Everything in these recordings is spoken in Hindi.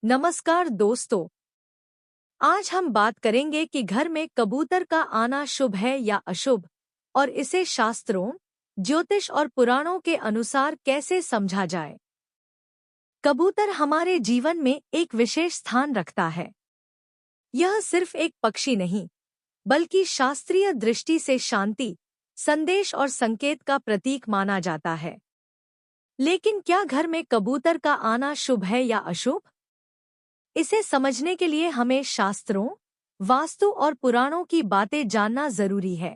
नमस्कार दोस्तों। आज हम बात करेंगे कि घर में कबूतर का आना शुभ है या अशुभ और इसे शास्त्रों, ज्योतिष और पुराणों के अनुसार कैसे समझा जाए। कबूतर हमारे जीवन में एक विशेष स्थान रखता है। यह सिर्फ एक पक्षी नहीं, बल्कि शास्त्रीय दृष्टि से शांति, संदेश और संकेत का प्रतीक माना जाता है। लेकिन क्या घर में कबूतर का आना शुभ है या अशुभ? इसे समझने के लिए हमें शास्त्रों, वास्तु और पुराणों की बातें जानना जरूरी है।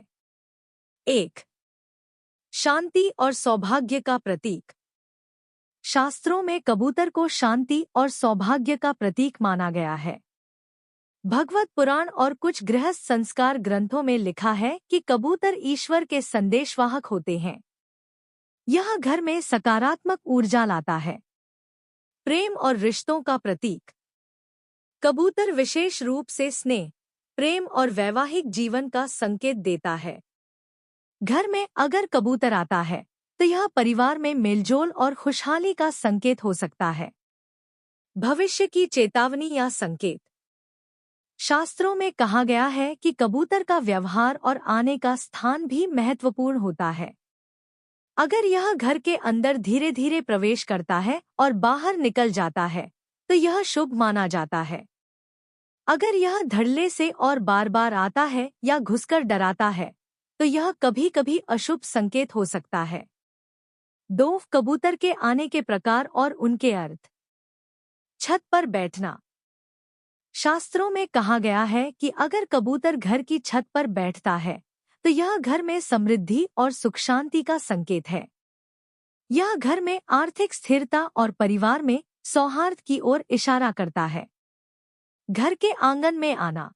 1. शांति और सौभाग्य का प्रतीक। शास्त्रों में कबूतर को शांति और सौभाग्य का प्रतीक माना गया है। भगवत पुराण और कुछ गृहस्थ संस्कार ग्रंथों में लिखा है कि कबूतर ईश्वर के संदेशवाहक होते हैं। यह घर में सकारात्मक ऊर्जा लाता है। प्रेम और रिश्तों का प्रतीक। कबूतर विशेष रूप से स्नेह, प्रेम और वैवाहिक जीवन का संकेत देता है। घर में अगर कबूतर आता है तो यह परिवार में मेलजोल और खुशहाली का संकेत हो सकता है। भविष्य की चेतावनी या संकेत। शास्त्रों में कहा गया है कि कबूतर का व्यवहार और आने का स्थान भी महत्वपूर्ण होता है। अगर यह घर के अंदर धीरे धीरे प्रवेश करता है और बाहर निकल जाता है तो यह शुभ माना जाता है। अगर यह धड़ल्ले से और बार बार आता है या घुसकर डराता है तो यह कभी कभी अशुभ संकेत हो सकता है। 2. कबूतर के आने के प्रकार और उनके अर्थ। छत पर बैठना। शास्त्रों में कहा गया है कि अगर कबूतर घर की छत पर बैठता है तो यह घर में समृद्धि और सुख शांति का संकेत है। यह घर में आर्थिक स्थिरता और परिवार में सौहार्द की ओर इशारा करता है। घर के आंगन में आना।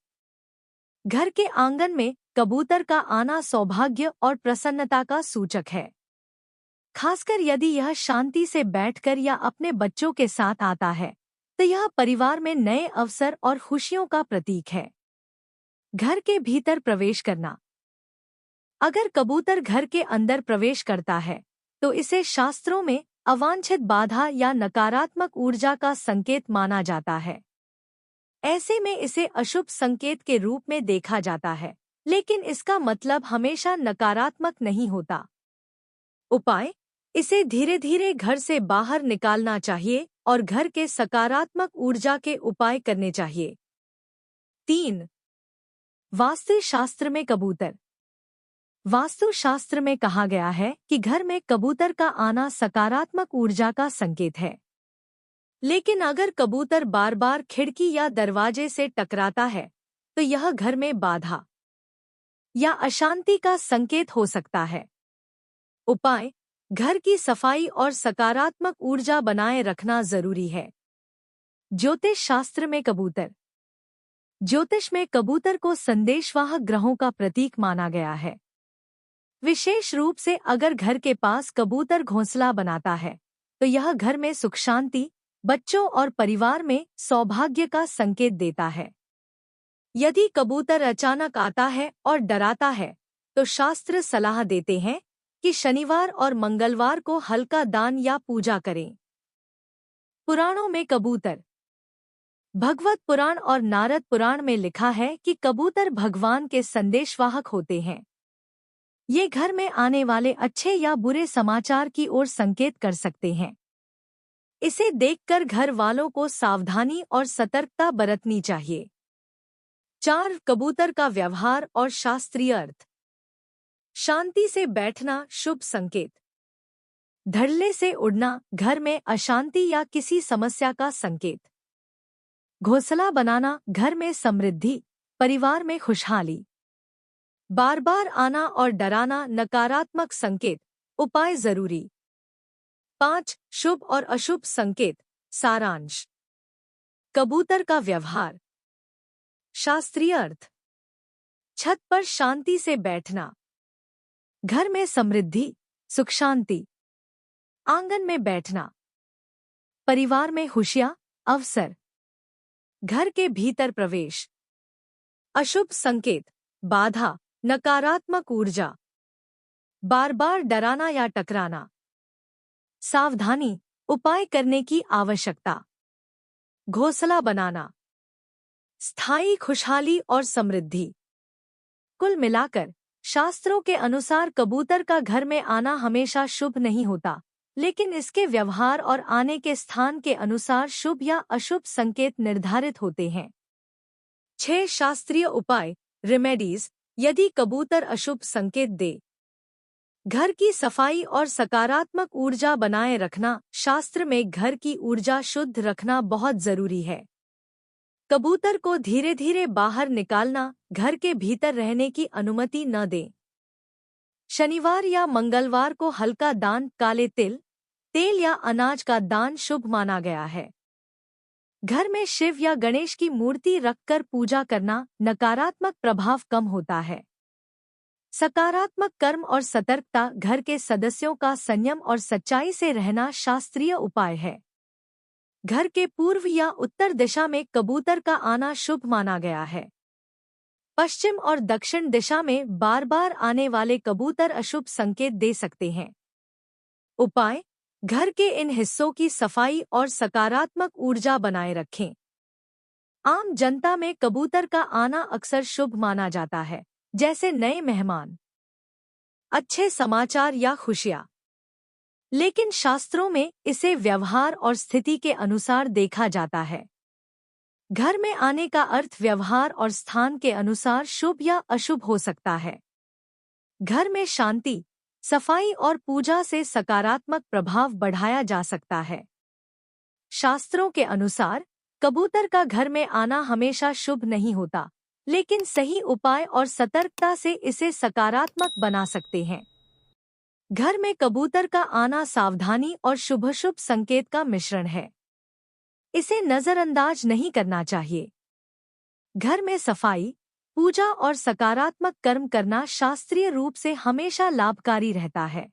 घर के आंगन में कबूतर का आना सौभाग्य और प्रसन्नता का सूचक है। खासकर यदि यह शांति से बैठकर या अपने बच्चों के साथ आता है तो यह परिवार में नए अवसर और खुशियों का प्रतीक है। घर के भीतर प्रवेश करना। अगर कबूतर घर के अंदर प्रवेश करता है तो इसे शास्त्रों में अवांछित बाधा या नकारात्मक ऊर्जा का संकेत माना जाता है। ऐसे में इसे अशुभ संकेत के रूप में देखा जाता है, लेकिन इसका मतलब हमेशा नकारात्मक नहीं होता। उपाय: इसे धीरे धीरे घर से बाहर निकालना चाहिए और घर के सकारात्मक ऊर्जा के उपाय करने चाहिए। 3. वास्तु शास्त्र में कबूतर। वास्तु शास्त्र में कहा गया है कि घर में कबूतर का आना सकारात्मक ऊर्जा का संकेत है। लेकिन अगर कबूतर बार बार खिड़की या दरवाजे से टकराता है तो यह घर में बाधा या अशांति का संकेत हो सकता है। उपाय: घर की सफाई और सकारात्मक ऊर्जा बनाए रखना जरूरी है। ज्योतिष शास्त्र में कबूतर। ज्योतिष में कबूतर को संदेशवाहक ग्रहों का प्रतीक माना गया है। विशेष रूप से अगर घर के पास कबूतर घोंसला बनाता है तो यह घर में सुख शांति, बच्चों और परिवार में सौभाग्य का संकेत देता है। यदि कबूतर अचानक आता है और डराता है तो शास्त्र सलाह देते हैं कि शनिवार और मंगलवार को हल्का दान या पूजा करें। पुराणों में कबूतर। भगवत पुराण और नारद पुराण में लिखा है कि कबूतर भगवान के संदेशवाहक होते हैं। ये घर में आने वाले अच्छे या बुरे समाचार की ओर संकेत कर सकते हैं। इसे देखकर घर वालों को सावधानी और सतर्कता बरतनी चाहिए। 4. कबूतर का व्यवहार और शास्त्रीय अर्थ। शांति से बैठना शुभ संकेत। धड़ल्ले से उड़ना घर में अशांति या किसी समस्या का संकेत। घोंसला बनाना घर में समृद्धि, परिवार में खुशहाली। बार बार आना और डराना नकारात्मक संकेत। उपाय जरूरी। 5. शुभ और अशुभ संकेत। सारांश। कबूतर का व्यवहार। शास्त्रीय अर्थ: छत पर शांति से बैठना, घर में समृद्धि, सुख शांति। आंगन में बैठना, परिवार में खुशियां, अवसर। घर के भीतर प्रवेश। अशुभ संकेत: बाधा, नकारात्मक ऊर्जा, बार बार डराना या टकराना। सावधानी, उपाय करने की आवश्यकता। घोंसला बनाना, स्थायी खुशहाली और समृद्धि। कुल मिलाकर शास्त्रों के अनुसार कबूतर का घर में आना हमेशा शुभ नहीं होता, लेकिन इसके व्यवहार और आने के स्थान के अनुसार शुभ या अशुभ संकेत निर्धारित होते हैं। 6 शास्त्रीय उपाय रेमेडीज यदि कबूतर अशुभ संकेत दे। घर की सफाई और सकारात्मक ऊर्जा बनाए रखना। शास्त्र में घर की ऊर्जा शुद्ध रखना बहुत जरूरी है। कबूतर को धीरे धीरे बाहर निकालना, घर के भीतर रहने की अनुमति न दें। शनिवार या मंगलवार को हल्का दान, काले तिल, तेल या अनाज का दान शुभ माना गया है। घर में शिव या गणेश की मूर्ति रखकर पूजा करना, नकारात्मक प्रभाव कम होता है। सकारात्मक कर्म और सतर्कता, घर के सदस्यों का संयम और सच्चाई से रहना शास्त्रीय उपाय है। घर के पूर्व या उत्तर दिशा में कबूतर का आना शुभ माना गया है। पश्चिम और दक्षिण दिशा में बार बार आने वाले कबूतर अशुभ संकेत दे सकते हैं। उपाय: घर के इन हिस्सों की सफाई और सकारात्मक ऊर्जा बनाए रखें। आम जनता में कबूतर का आना अक्सर शुभ माना जाता है, जैसे नए मेहमान, अच्छे समाचार या खुशियाँ। लेकिन शास्त्रों में इसे व्यवहार और स्थिति के अनुसार देखा जाता है। घर में आने का अर्थ व्यवहार और स्थान के अनुसार शुभ या अशुभ हो सकता है। घर में शांति, सफाई और पूजा से सकारात्मक प्रभाव बढ़ाया जा सकता है। शास्त्रों के अनुसार कबूतर का घर में आना हमेशा शुभ नहीं होता, लेकिन सही उपाय और सतर्कता से इसे सकारात्मक बना सकते हैं। घर में कबूतर का आना सावधानी और शुभ-अशुभ संकेत का मिश्रण है। इसे नजरअंदाज नहीं करना चाहिए। घर में सफाई, पूजा और सकारात्मक कर्म करना शास्त्रीय रूप से हमेशा लाभकारी रहता है।